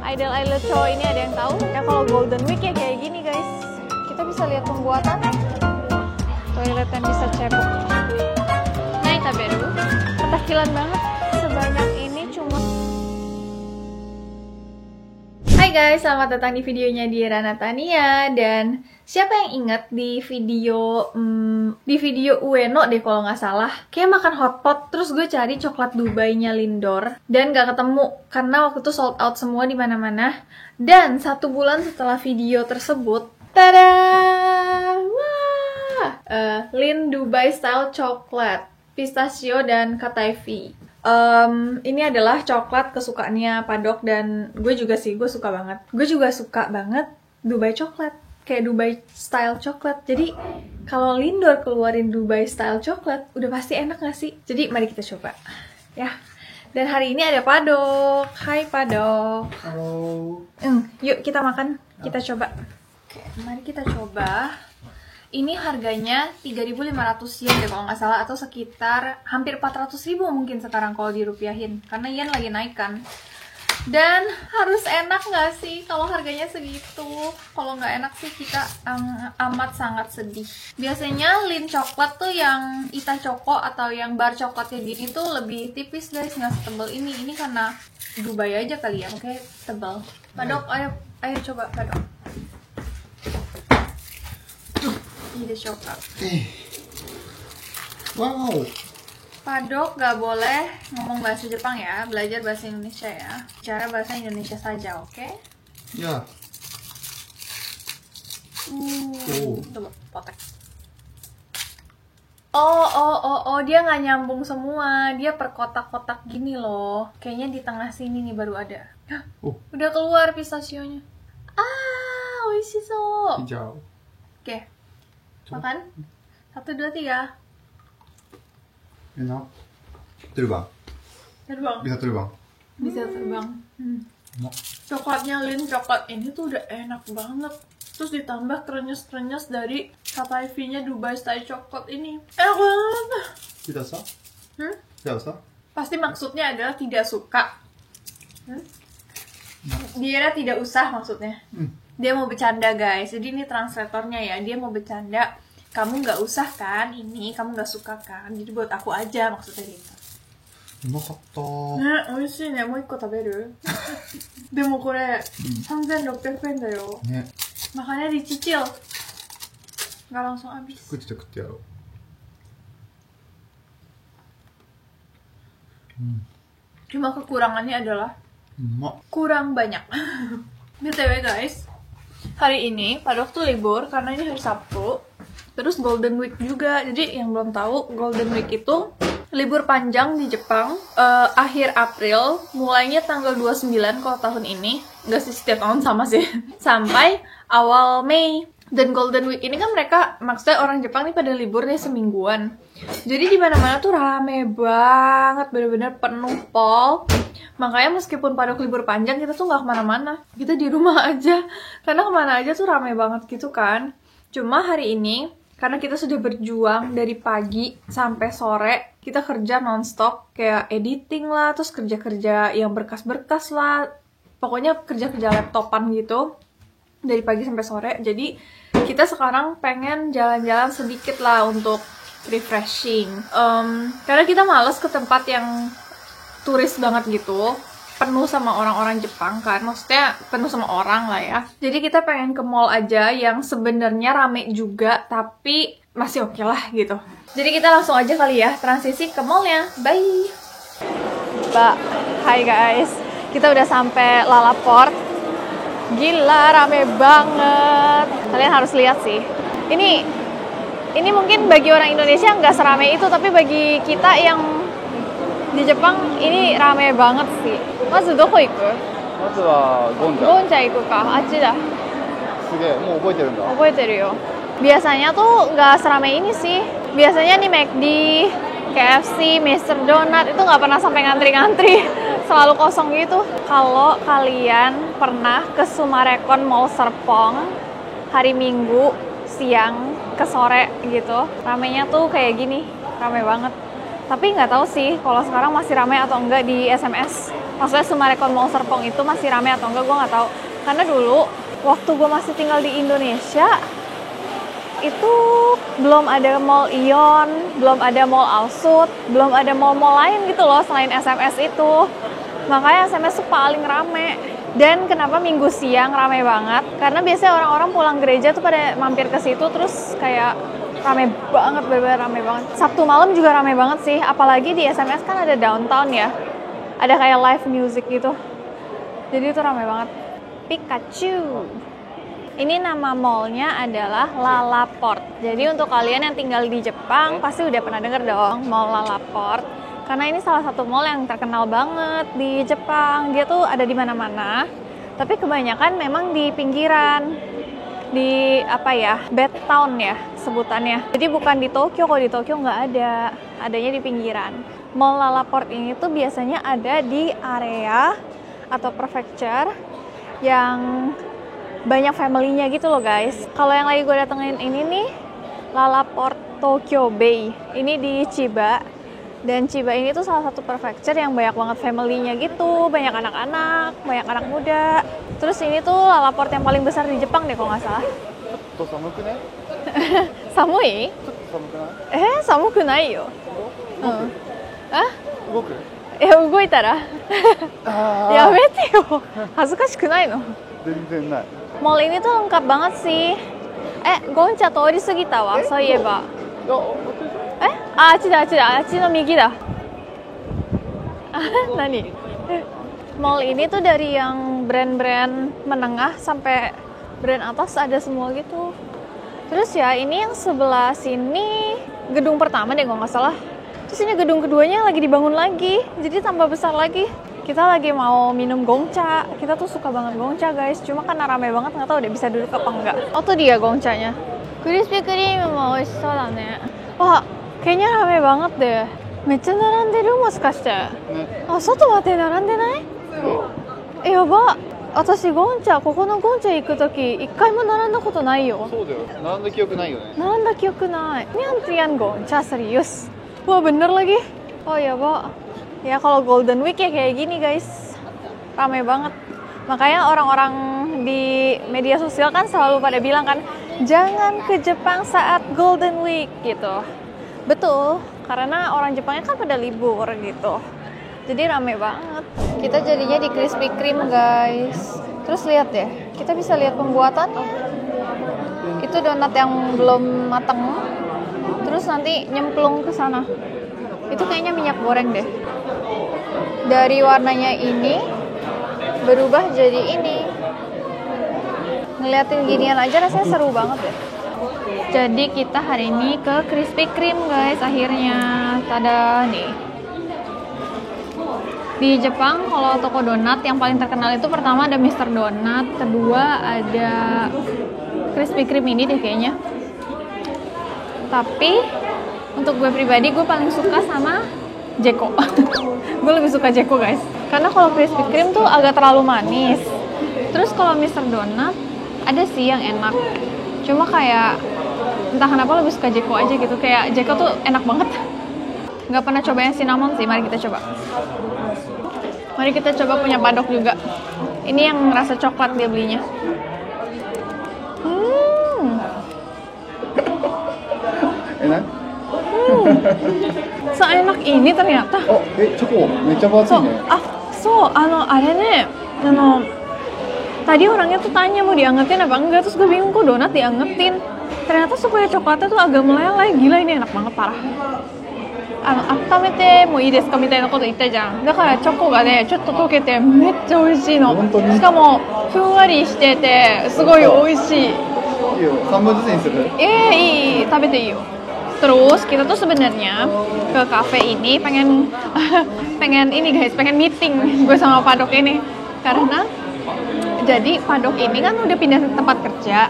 Idol cowok ini ada yang tahu? Ya kalau Golden Week ya kayak gini guys. Kita bisa lihat pembuatan toilet yang bisa cebok. Nah, taberu. Ketakilan banget. Sebanyak ini cuma. Hai guys, selamat datang di videonya Dira Natania. Dan siapa yang ingat di video Ueno deh kalau nggak salah, kayak makan hotpot terus gue cari coklat Dubai-nya Lindor dan nggak ketemu karena waktu itu sold out semua di mana-mana. Dan 1 bulan setelah video tersebut, tada, wah, Lind Dubai Style Chocolate pistachio dan kataifi. Ini adalah coklat kesukaannya Padok dan gue juga sih, gue suka banget. Gue juga suka banget Dubai coklat, kayak Dubai style coklat. Jadi kalau Lindor keluarin Dubai style coklat, udah pasti enak gak sih? Jadi mari kita coba, ya. Dan hari ini ada Padok. Hai Padok. Halo. Yuk kita makan, kita coba. Oke, mari kita coba. Ini harganya 3.500 yen deh kalau nggak salah, atau sekitar hampir 400.000 mungkin sekarang kalau dirupiahin, karena yen lagi naik kan. Dan harus enak nggak sih kalau harganya segitu? Kalau nggak enak sih kita amat sangat sedih. Biasanya Lind coklat tuh yang Ita Choco atau yang bar coklatnya gini tuh lebih tipis guys, nggak setebal ini. Ini karena Dubai aja kali ya, makanya tebal. Padok, ayo coba Padok. Ini coklat. Wow. Padok gak boleh ngomong bahasa Jepang ya, belajar bahasa Indonesia ya. Cara bahasa Indonesia saja, oke? Okay? Ya. Coba potek. Oh, dia nggak nyambung semua. Dia per kotak-kotak gini loh. Kayaknya di tengah sini nih baru ada. Udah keluar pistachionya. Oishishou. Hijau. Oke. Makan. 1, 2, 3. Enak. Terbang. Bisa terbang. Bisa terbang. Coklatnya Lind coklat ini tuh udah enak banget. Terus ditambah krenyes-krenyes dari kataifi-nya Dubai Style Chocolate ini. Enak banget. Tidak sah? Tidak sah? Pasti maksudnya adalah tidak suka. Dia tidak usah maksudnya. Dia mau bercanda guys, jadi ini translatornya ya. Dia mau bercanda, kamu nggak usah kan ini, kamu nggak suka kan, jadi buat aku aja maksudnya gitu. Nah, oishii ne, mau ikut taberu. Demo kore 3,600 yen da yo. Makanya dicicil, nggak langsung habis. Cuma kekurangannya adalah kurang banyak. BTW guys, hari ini Padok tuh libur karena ini hari Sabtu. Terus Golden Week juga. Jadi yang belum tahu, Golden Week itu libur panjang di Jepang, akhir April, mulainya tanggal 29 kalau tahun ini. Nggak sih, setiap tahun sama sih. Sampai awal Mei. Dan Golden Week ini kan mereka, maksudnya orang Jepang nih pada libur nih semingguan. Jadi di mana-mana tuh rame banget, bener-bener penuh pol. Makanya meskipun Padok libur panjang, kita tuh nggak kemana-mana. Kita di rumah aja. Karena kemana aja tuh rame banget gitu kan. Cuma hari ini, karena kita sudah berjuang dari pagi sampai sore, kita kerja nonstop. Kayak editing lah, terus kerja-kerja yang berkas-berkas lah. Pokoknya kerja-kerja laptopan gitu. Dari pagi sampai sore. Jadi kita sekarang pengen jalan-jalan sedikit lah untuk refreshing. Karena kita males ke tempat yang turis banget gitu, penuh sama orang-orang Jepang kan, maksudnya penuh sama orang lah ya. Jadi kita pengen ke mall aja yang sebenarnya rame juga, tapi masih oke lah gitu. Jadi kita langsung aja kali ya, transisi ke mallnya. Bye! Hai guys, kita udah sampai Lalaport. Gila, rame banget. Kalian harus lihat sih. Ini mungkin bagi orang Indonesia nggak serame itu, tapi bagi kita yang di Jepang ini rame banget sih. Mazu doko iku? Mazu wa Gonja. Gonja iku ka? Achi da. Sugee, mau oboiteru nda? Oboiteru yo. Biasanya tuh nggak serame ini sih. Biasanya nih McD, KFC, Mr. Donut itu nggak pernah sampai ngantri-ngantri. Selalu kosong gitu. Kalau kalian pernah ke Sumarekon Mall Serpong hari Minggu siang ke sore gitu, ramenya tuh kayak gini, rame banget. Tapi nggak tahu sih kalau sekarang masih ramai atau enggak di SMS. Maksudnya Summarecon Mall Serpong itu masih ramai atau enggak, gue nggak tahu. Karena dulu waktu gue masih tinggal di Indonesia itu belum ada mall Ion, belum ada mall Alsut, belum ada mall-mall lain gitu loh selain SMS itu. Makanya SMS tuh paling rame. Dan kenapa minggu siang rame banget? Karena biasanya orang-orang pulang gereja tuh pada mampir ke situ, terus kayak rame banget, bener-bener rame banget. Sabtu malam juga rame banget sih, apalagi di SMS kan ada downtown ya. Ada kayak live music gitu. Jadi itu rame banget. Pikachu. Ini nama mallnya adalah Lalaport. Jadi untuk kalian yang tinggal di Jepang pasti udah pernah denger dong Mall Lalaport. Karena ini salah satu mall yang terkenal banget di Jepang. Dia tuh ada di mana-mana. Tapi kebanyakan memang di pinggiran. Di apa ya? Bed town ya sebutannya. Jadi bukan di Tokyo, kalau di Tokyo nggak ada. Adanya di pinggiran. Mall Lalaport ini tuh biasanya ada di area atau prefecture yang banyak family-nya gitu loh guys. Kalau yang lagi gue datengin ini nih Lalaport Tokyo Bay. Ini di Chiba. Dan Chiba ini tuh salah satu prefecture yang banyak banget family-nya gitu. Banyak anak-anak, banyak anak muda. Terus ini tuh Lalaport yang paling besar di Jepang deh kalau nggak salah. Samui? Samukunai yo. Ah? Ugoitara? Yamete yo. Hazukashikunai no? Mall ini tuh lengkap banget sih. Goncha tori sugita wa, soieba. Achi no migi da. Nani? Mall ini tuh dari yang brand-brand menengah sampai brand atas ada semua gitu. Terus ya ini yang sebelah sini gedung pertama deh kalau nggak salah. Terus ini gedung keduanya lagi dibangun lagi, jadi tambah besar lagi. Kita lagi mau minum gongcha. Kita tuh suka banget gongcha guys. Cuma karena rame banget nggak tahu deh bisa duduk apa enggak. Oh tuh dia gongchanya. Crispy Kreme mau isola nih. Wah, kayaknya rame banget deh. Mecha naranderu moshikashite. Soto mate narandenai? Yaba. Watashi gongcha, ここのゴンチャ行くとき一回も並んだことないよ。そうだよ。並んだ記憶ないよね。並んだ記憶ない。Nian gongcha serius. Wah bener lagi. Oh ya Pak. Ya kalau Golden Week ya kayak gini guys. Rame banget. Makanya orang-orang di media sosial kan selalu pada bilang kan, jangan ke Jepang saat Golden Week gitu. Betul, karena orang Jepangnya kan pada libur gitu. Jadi rame banget. Kita jadinya di Krispy Kreme guys. Terus lihat deh, kita bisa lihat pembuatannya. Itu donat yang belum matang. Terus nanti nyemplung ke sana. Itu kayaknya minyak goreng deh. Dari warnanya ini berubah jadi ini. Ngeliatin ginian aja rasanya seru banget deh. Jadi kita hari ini ke Krispy Kreme guys akhirnya. Tada nih. Di Jepang kalau toko donat yang paling terkenal itu pertama ada Mr. Donut, kedua ada Krispy Kreme ini deh kayaknya. Tapi untuk gue pribadi gue paling suka sama Jeko. Gue lebih suka Jeko guys. Karena kalau Krispy Kreme tuh agak terlalu manis. Terus kalau Mr. Donut ada sih yang enak. Cuma kayak entah kenapa lebih suka Jeko aja gitu. Kayak Jeko tuh enak banget. Nggak pernah coba yang cinnamon sih. Mari kita coba. Mari kita coba punya Padok juga. Ini yang rasa coklat dia belinya. Enak? Seenak ini ternyata. Oh, choco, mecha batsui ne. Are ne, tadi orangnya tuh tanya mau diangetin apa enggak, terus gue bingung kok donat diangetin. Ternyata supaya coklatnya tuh agak meleleh, gila ini enak banget parah. 温めてもいいですかみたいなこと言ったじゃん。だからチョコがねちょっと溶けてめっちゃ美味しいの。しかもふんわりしててすごい美味しい。いいよ、半分ずつにする？いい、食べていいよ。Terus kita tuh sebenarnya ke cafe ini pengen ini guys, pengen meeting gue sama Padok ini. Karena jadi Padok ini kan udah pindah tempat kerja.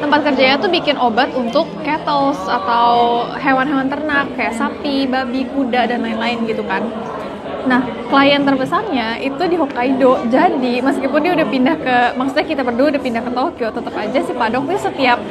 Tempat kerjanya tuh bikin obat untuk kettles atau hewan-hewan ternak kayak sapi, babi, kuda, dan lain-lain gitu kan. Nah, klien terbesarnya itu di Hokkaido. Jadi, meskipun dia udah pindah maksudnya kita berdua udah pindah ke Tokyo, tetap aja si Padok nih setiap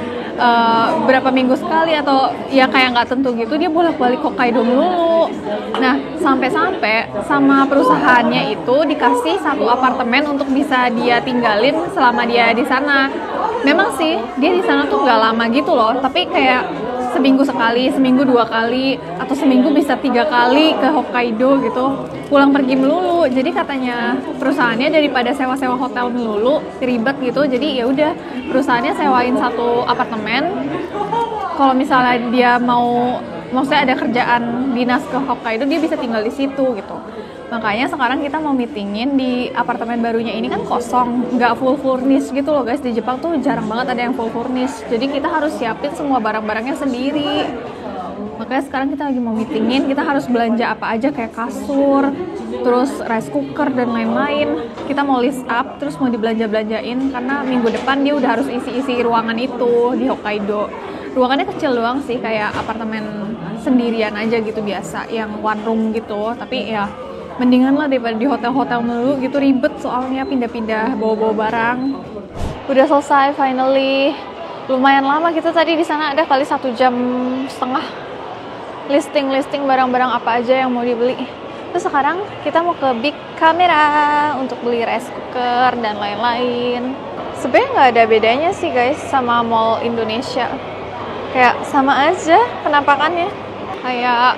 berapa minggu sekali atau ya kayak nggak tentu gitu, dia bolak-balik Hokkaido mulu. Nah, sampai-sampai sama perusahaannya itu dikasih satu apartemen untuk bisa dia tinggalin selama dia di sana. Memang sih dia di sana tuh nggak lama gitu loh, tapi kayak seminggu sekali, seminggu 2 kali, atau seminggu bisa 3 kali ke Hokkaido gitu, pulang pergi melulu. Jadi katanya perusahaannya daripada sewa-sewa hotel melulu ribet gitu, jadi ya udah perusahaannya sewain satu apartemen. Kalau misalnya dia maksudnya ada kerjaan dinas ke Hokkaido, dia bisa tinggal di situ gitu. Makanya sekarang kita mau meetingin di apartemen barunya ini kan kosong, nggak full furnish gitu loh guys. Di Jepang tuh jarang banget ada yang full furnish, jadi kita harus siapin semua barang-barangnya sendiri. Makanya sekarang kita lagi mau meetingin, kita harus belanja apa aja kayak kasur, terus rice cooker dan lain-lain. Kita mau list up, terus mau dibelanja-belanjain karena minggu depan dia udah harus isi-isi ruangan itu di Hokkaido. Ruangannya kecil doang sih, kayak apartemen sendirian aja gitu biasa, yang one room gitu. Tapi ya mendingan lah daripada di hotel-hotel dulu gitu, ribet soalnya pindah-pindah bawa-bawa barang. Udah selesai finally. Lumayan lama kita tadi di sana, ada kali 1,5 jam listing barang-barang apa aja yang mau dibeli. Terus sekarang kita mau ke Big Camera untuk beli rice cooker dan lain-lain. Sebenarnya nggak ada bedanya sih guys sama mall Indonesia. Kayak sama aja penampakannya. Kayak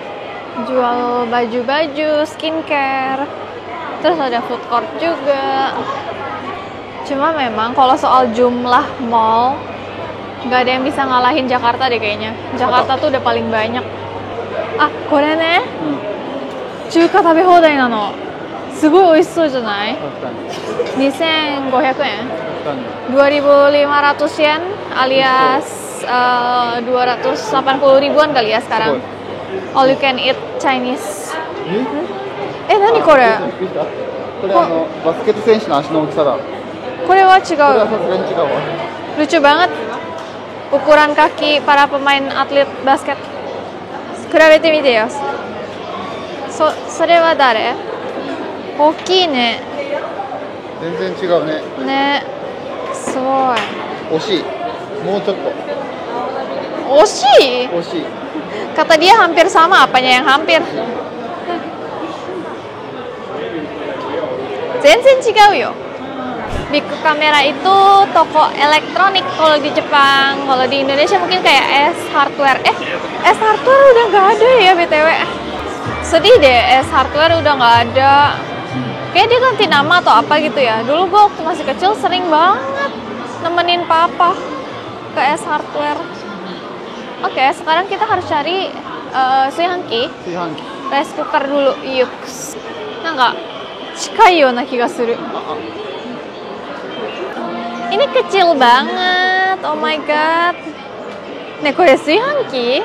jual baju-baju, skincare, terus ada food court juga. Cuma memang kalau soal jumlah mall nggak ada yang bisa ngalahin Jakarta deh kayaknya. Jakarta tuh udah paling banyak. Ah, kore ne? Chuka tabe hodai nano. Sugoi oishishou janai? 2,500 yen. 2.500 yen alias 280 ribuan kali ya sekarang. All you can eat Chinese. Nani kore? これバスケット選手の足の大きさだ。 Kore wa これは chigau. さすがに違うわ。 Lucu banget ukuran kaki para pemain atlet basket. Kurabete mite yo. Sore wa dare? Ookii ne. 全然違うね。ね、すごい。惜しい。もうちょっと。 Oshi? 惜しい。 Kata dia hampir sama, apanya yang hampir? Zenzen chigau yo. Big Camera itu toko elektronik kalau di Jepang. Kalau di Indonesia mungkin kayak S Hardware. S Hardware udah nggak ada ya BTW. Sedih deh, S Hardware udah nggak ada. Kayak dia ganti nama atau apa gitu ya. Dulu gue waktu masih kecil sering banget nemenin papa ke S Hardware. Oke, sekarang kita harus cari suihanki. Rice cooker dulu, yuk. Nangka, chikai yo na kiga suru. Ini kecil banget, oh my god. Nih, kore suihanki?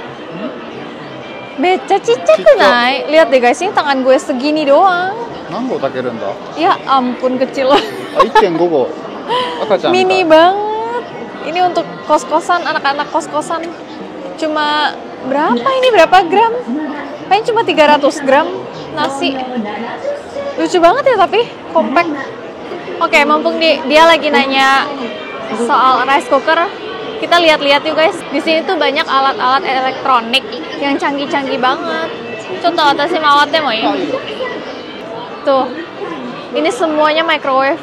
Becca cicak nai. Lihat deh guys, ini tangan gue segini doang. 何号炊けるんだ？ Ya ampun kecil. 1.5 号。赤ちゃんみたい。 Mini banget. Ini untuk kos-kosan, anak-anak kos-kosan. Cuma berapa ini? Berapa gram? Kayaknya cuma 300 gram nasi. Lucu banget ya tapi compact. Oke, mumpung dia lagi nanya soal rice cooker, kita lihat-lihat yuk guys. Di sini tuh banyak alat-alat elektronik yang canggih-canggih banget. Contoh atas mawatnya mau ya. Tuh, ini semuanya microwave.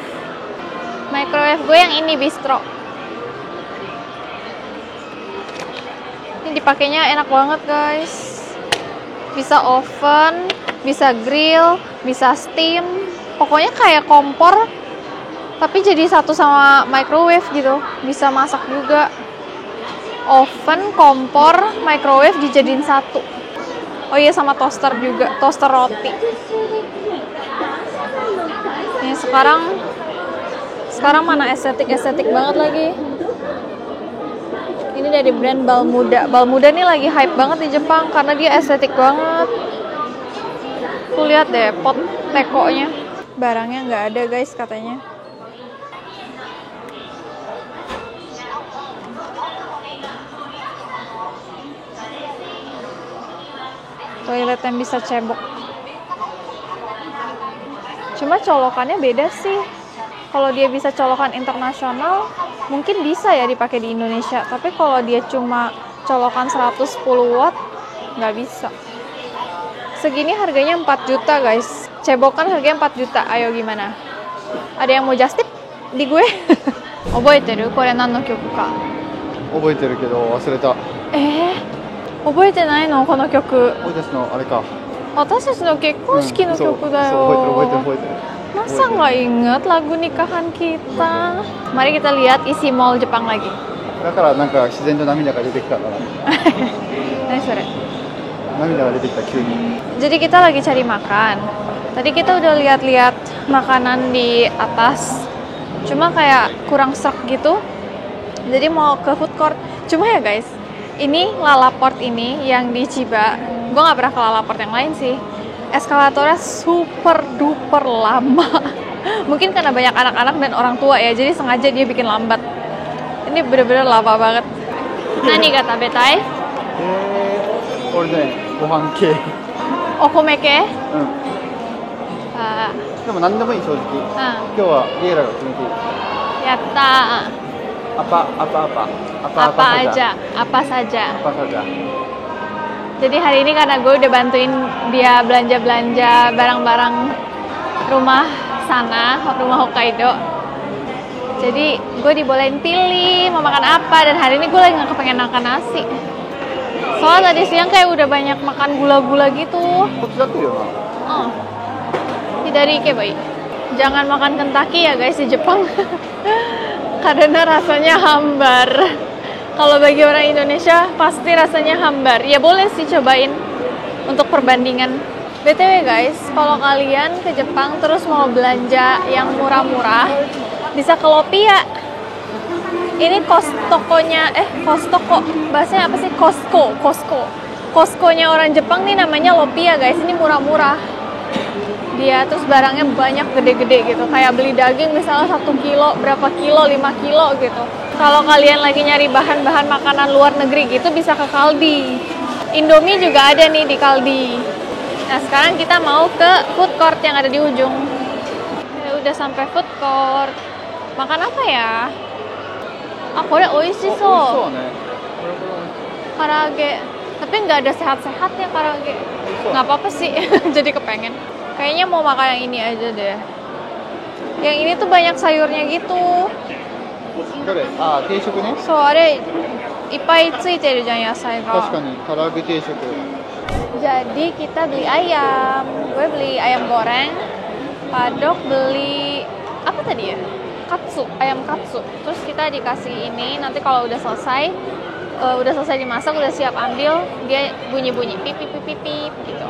Microwave gue yang ini bistro. Ini dipakainya enak banget guys. Bisa oven, bisa grill, bisa steam. Pokoknya kayak kompor, tapi jadi satu sama microwave gitu. Bisa masak juga. Oven, kompor, microwave dijadiin satu. Oh iya, sama toaster juga, toaster roti. Ini sekarang mana estetik banget lagi. Ini dari brand Balmuda. Balmuda nih lagi hype banget di Jepang karena dia estetik banget. Tuh lihat deh pot tekonya. Barangnya nggak ada guys katanya. Toilet yang bisa cebok. Cuma colokannya beda sih. Kalau dia bisa colokan internasional, mungkin bisa ya dipakai di Indonesia, tapi kalau dia cuma colokan 110 watt nggak bisa. Segini harganya 4 juta guys, cebokan harganya 4 juta. Ayo gimana, ada yang mau just tip di gue? 覚えてる？これ何の曲か。覚えてるけど忘れた。覚えてないのこの曲。俺たちのあれか。私たちの結婚式の曲だよ。覚えてる。Masa nggak inget lagu nikahan kita? Mari kita lihat isi mall Jepang lagi. だからなんか自然と涙が出てきたから。何それ？涙が出てきた急に。Jadi kita lagi cari makan. Tadi kita udah lihat-lihat makanan di atas. Cuma kayak kurang serak gitu. Jadi mau ke food court. Cuma ya guys, ini Lalaport ini yang di Chiba. Gue nggak pernah ke Lalaport yang lain sih. Eskalatornya super duper lama. Mungkin karena banyak anak-anak dan orang tua ya, jadi sengaja dia bikin lambat. Ini bener-bener lama banget. Nani ga tabetai? これね、ご飯系。お米系？でも何でもいい正直。今日はリエラが決めていい。やったー。Apa saja. Jadi hari ini karena gue udah bantuin dia belanja-belanja barang-barang rumah sana, rumah Hokkaido. Jadi gue dibolehin pilih mau makan apa, dan hari ini gue lagi gak kepengen makan nasi. Soalnya tadi siang kayak udah banyak makan gula-gula gitu. Hidari ikebai. Jangan makan Kentucky ya guys di Jepang. Karena rasanya hambar. Kalau bagi orang Indonesia pasti rasanya hambar. Ya boleh sih cobain untuk perbandingan. BTW guys, kalau kalian ke Jepang terus mau belanja yang murah-murah, bisa ke Lopia. Ini Costco. Bahasanya apa sih? Costco-nya orang Jepang nih namanya Lopia guys. Ini murah-murah. Dia terus barangnya banyak gede-gede gitu, kayak beli daging misalnya 1 kilo, berapa kilo, 5 kilo gitu. Kalau kalian lagi nyari bahan-bahan makanan luar negeri gitu, bisa ke Kaldi. Indomie juga ada nih di Kaldi. Nah sekarang kita mau ke food court yang ada di ujung. Ya udah sampai food court. Makan apa ya? Kore oishishou. Karaage. Tapi nggak ada sehat-sehatnya karaage. Nggak apa-apa sih, jadi kepengen. Kayaknya mau makan yang ini aja deh. Yang ini tuh banyak sayurnya gitu. So, are ippai tsuiteru jan yasai ga. Jadi kita beli ayam. Gue beli ayam goreng. Padok beli apa tadi ya? Ayam katsu. Terus kita dikasih ini. Nanti kalau udah selesai dimasak, udah siap ambil, dia bunyi-bunyi pip gitu.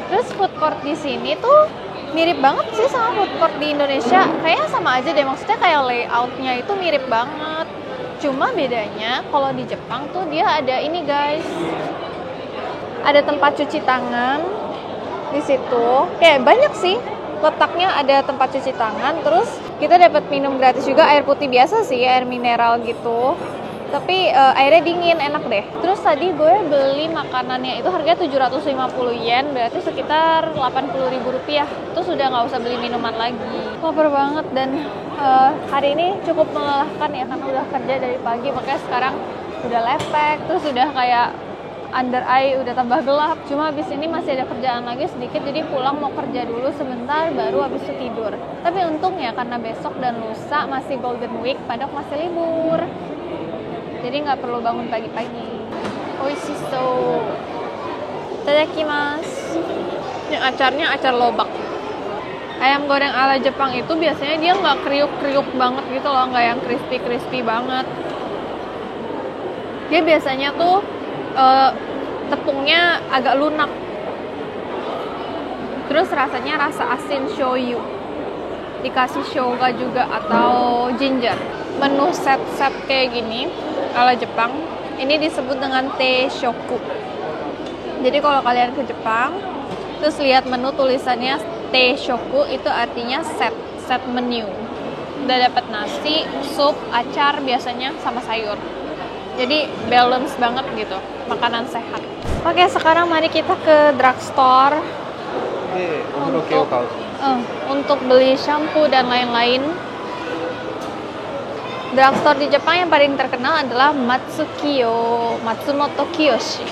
Terus food court di sini tuh mirip banget sih sama food court di Indonesia. Kayaknya sama aja deh, maksudnya kayak layoutnya itu mirip banget. Cuma bedanya kalau di Jepang tuh dia ada ini guys, ada tempat cuci tangan di situ. Kayak banyak sih letaknya, ada tempat cuci tangan. Terus kita dapat minum gratis juga, air putih biasa sih, air mineral gitu. Tapi airnya dingin, enak deh. Terus tadi gue beli makanannya itu harganya 750 yen, berarti sekitar 80.000 rupiah. Terus udah nggak usah beli minuman lagi. Lapar banget dan hari ini cukup melelahkan ya, karena udah kerja dari pagi, makanya sekarang udah lepek, terus udah kayak under eye, udah tambah gelap. Cuma habis ini masih ada kerjaan lagi sedikit, jadi pulang mau kerja dulu sebentar, baru habis itu tidur. Tapi untungnya karena besok dan lusa masih Golden Week, Padok masih libur. Jadi nggak perlu bangun pagi-pagi. Oishishou. Itadakimasu. Ini acarnya acar lobak. Ayam goreng ala Jepang itu biasanya dia nggak kriuk-kriuk banget gitu loh, nggak yang crispy-crispy banget. Dia biasanya tuh tepungnya agak lunak. Terus rasanya rasa asin shoyu. Dikasih shoga juga atau ginger. Menu set-set kayak gini ala Jepang, ini disebut dengan teishoku. Jadi kalau kalian ke Jepang terus lihat menu tulisannya teishoku, itu artinya set menu. Udah dapat nasi, sup, acar biasanya sama sayur. Jadi balance banget gitu, makanan sehat. Oke, sekarang mari kita ke drugstore untuk beli shampoo dan lain-lain. Drugstore di Jepang yang paling terkenal adalah Matsumoto Kiyoshi.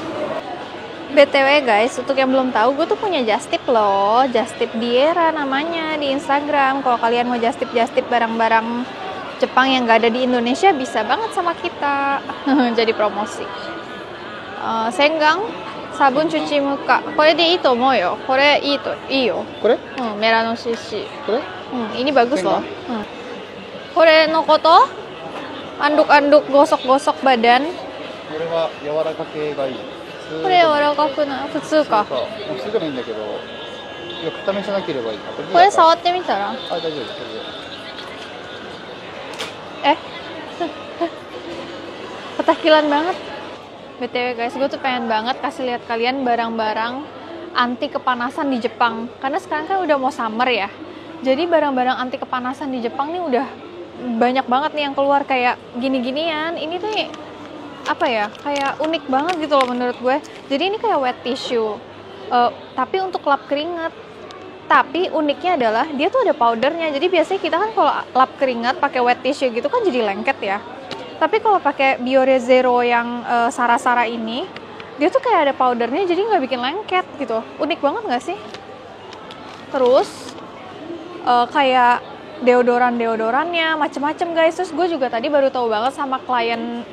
BTW guys, untuk yang belum tahu, gue tuh punya just tip loh, just tip Diera namanya di Instagram. Kalau kalian mau just tip barang-barang Jepang yang gak ada di Indonesia, bisa banget sama kita. Jadi promosi. Senggang, sabun cuci muka. Kore de ii to omou yo. Kore ii yo. Kore? Merah no shishi. Kore? Ini bagus loh. Senggang? Kore no koto, anduk-anduk gosok-gosok badan. これは柔らか系がいい。普通これ柔らかくない？普通か。そう普通でもいいんだけど、いや固めじゃなければいい。これ触ってみたら？あ、大丈夫です。Petakilan banget. BTW guys, gue tuh pengen banget kasih lihat kalian barang-barang anti kepanasan di Jepang. Karena sekarang kan udah mau summer ya. Jadi barang-barang anti kepanasan di Jepang nih udah banyak banget nih yang keluar kayak gini-ginian. Ini tuh apa ya, kayak unik banget gitu loh menurut gue. Jadi ini kayak wet tissue, tapi untuk lap keringat. Tapi uniknya adalah dia tuh ada powdernya. Jadi biasanya kita kan kalau lap keringat pakai wet tissue gitu kan jadi lengket ya. Tapi kalau pakai Biore Zero yang Sara-Sara ini, dia tuh kayak ada powdernya, jadi nggak bikin lengket gitu. Unik banget nggak sih? Terus kayak deodorannya macem-macem guys. Terus gue juga tadi baru tahu banget sama klien,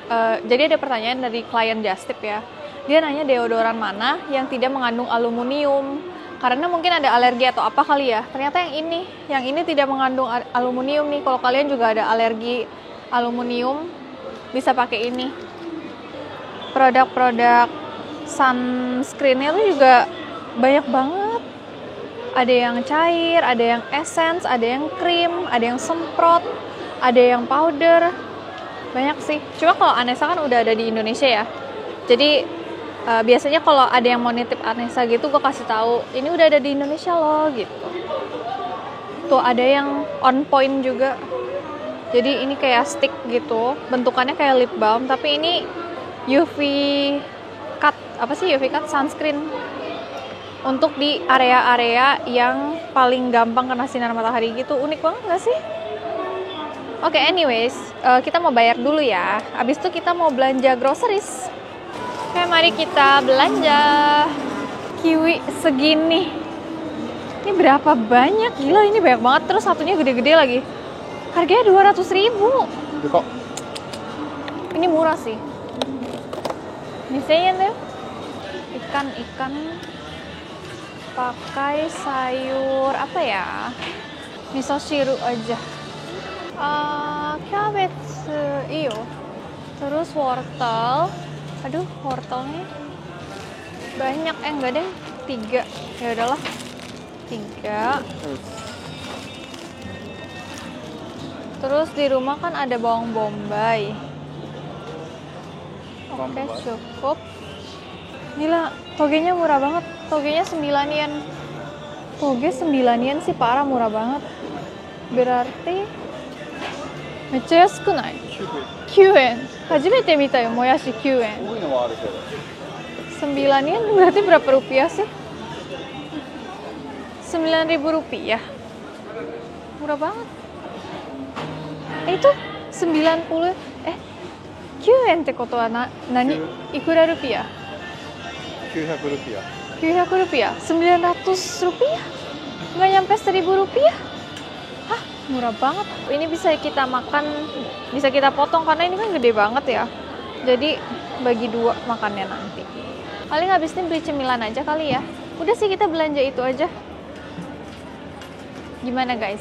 jadi ada pertanyaan dari klien Just Tip ya. Dia nanya deodoran mana yang tidak mengandung aluminium, karena mungkin ada alergi atau apa kali ya. Ternyata yang ini tidak mengandung aluminium nih. Kalau kalian juga ada alergi aluminium, bisa pakai ini. Produk-produk sunscreen-nya tuh juga banyak banget. Ada yang cair, ada yang essence, ada yang krim, ada yang semprot, ada yang powder. Banyak sih. Cuma kalau Anessa kan udah ada di Indonesia ya. Jadi biasanya kalau ada yang mau nitip Anessa gitu, gue kasih tahu ini udah ada di Indonesia loh gitu. Tuh ada yang on point juga. Jadi ini kayak stick gitu, bentukannya kayak lip balm, tapi ini UV cut, UV cut sunscreen untuk di area-area yang paling gampang kena sinar matahari gitu. Unik banget gak sih? Oke, anyways, kita mau bayar dulu ya. Abis itu kita mau belanja groceries. Oke, mari kita belanja. Kiwi segini. Ini berapa banyak? Gila, ini banyak banget. Terus satunya gede-gede lagi. Harganya 200.000. Dekok. Ini murah sih. Misalnya tuh ikan pakai sayur apa ya? Miso shiru aja. Cabbage iyo. Terus wortel. Aduh, wortelnya banyak. Enggak deh, 3. Ya udahlah. 3. Terus di rumah kan ada bawang bombay. Oke, cukup. Gila, togenya murah banget. Togenya 9 yen. Toge 9 yen sih parah, murah banget. Berarti mecca yasuku nai? 9 yen. Hajimete mita yo, moyashi 9 yen. 9 yen berarti berapa rupiah sih? 9.000 rupiah. Murah banget. Itu 90 9 yen ってことは何いくらrupiah? 900 rupiah. 900 rupiah? 900 rupiah? Nggak nyampe 1000 rupiah? Hah, murah banget. Ini bisa kita makan, bisa kita potong karena ini kan gede banget ya. Jadi bagi 2 makannya nanti. Paling habis ini beli cemilan aja kali ya. Udah sih, kita belanja itu aja. Gimana guys?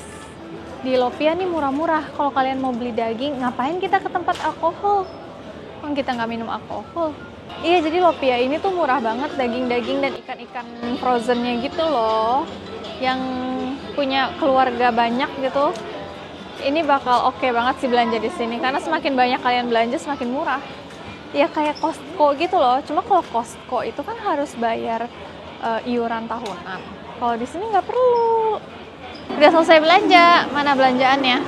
Di Lopia nih murah-murah. Kalau kalian mau beli daging, ngapain kita ke tempat alkohol? Kan kita nggak minum alkohol. Iya, jadi Lopia ini tuh murah banget daging-daging dan ikan-ikan frozennya gitu loh. Yang punya keluarga banyak gitu. Ini bakal oke banget sih belanja di sini, karena semakin banyak kalian belanja semakin murah. Ya kayak Costco gitu loh. Cuma kalau Costco itu kan harus bayar iuran tahunan. Kalau di sini nggak perlu. Udah selesai belanja, mana belanjaannya?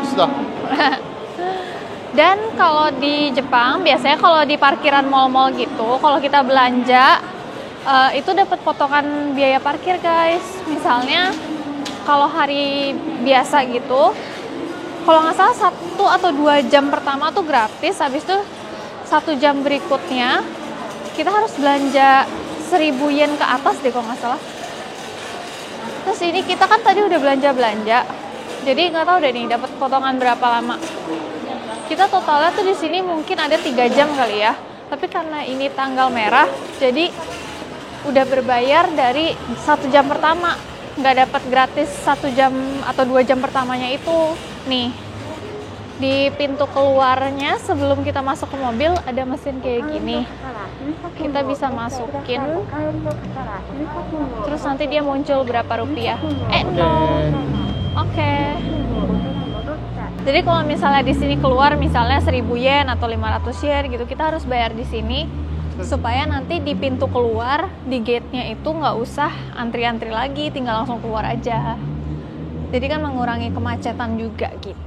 Sudah. Dan kalau di Jepang, biasanya kalau di parkiran mall-mall gitu, kalau kita belanja, itu dapat potongan biaya parkir guys. Misalnya, kalau hari biasa gitu, kalau nggak salah 1 atau 2 jam pertama tuh gratis, habis itu 1 jam berikutnya kita harus belanja 1.000 yen ke atas deh kalau nggak salah. Terus ini kita kan tadi udah belanja, jadi nggak tahu deh nih dapat potongan berapa lama. Kita totalnya tuh di sini mungkin ada 3 jam kali ya, tapi karena ini tanggal merah, jadi udah berbayar dari 1 jam pertama, nggak dapat gratis 1 jam atau 2 jam pertamanya itu. Nih di pintu keluarnya sebelum kita masuk ke mobil ada mesin kayak gini, kita bisa masukin, terus nanti dia muncul berapa rupiah. Oke. Jadi kalau misalnya di sini keluar misalnya 1.000 yen atau 500 yen gitu, kita harus bayar di sini supaya nanti di pintu keluar di gate-nya itu nggak usah antri-antri lagi, tinggal langsung keluar aja. Jadi kan mengurangi kemacetan juga gitu.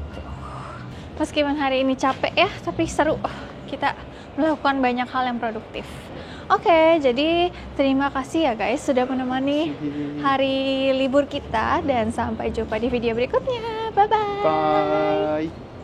Meskipun hari ini capek ya, tapi seru. Kita melakukan banyak hal yang produktif. Oke, jadi terima kasih ya guys sudah menemani hari libur kita, dan sampai jumpa di video berikutnya. Bye-bye. Bye.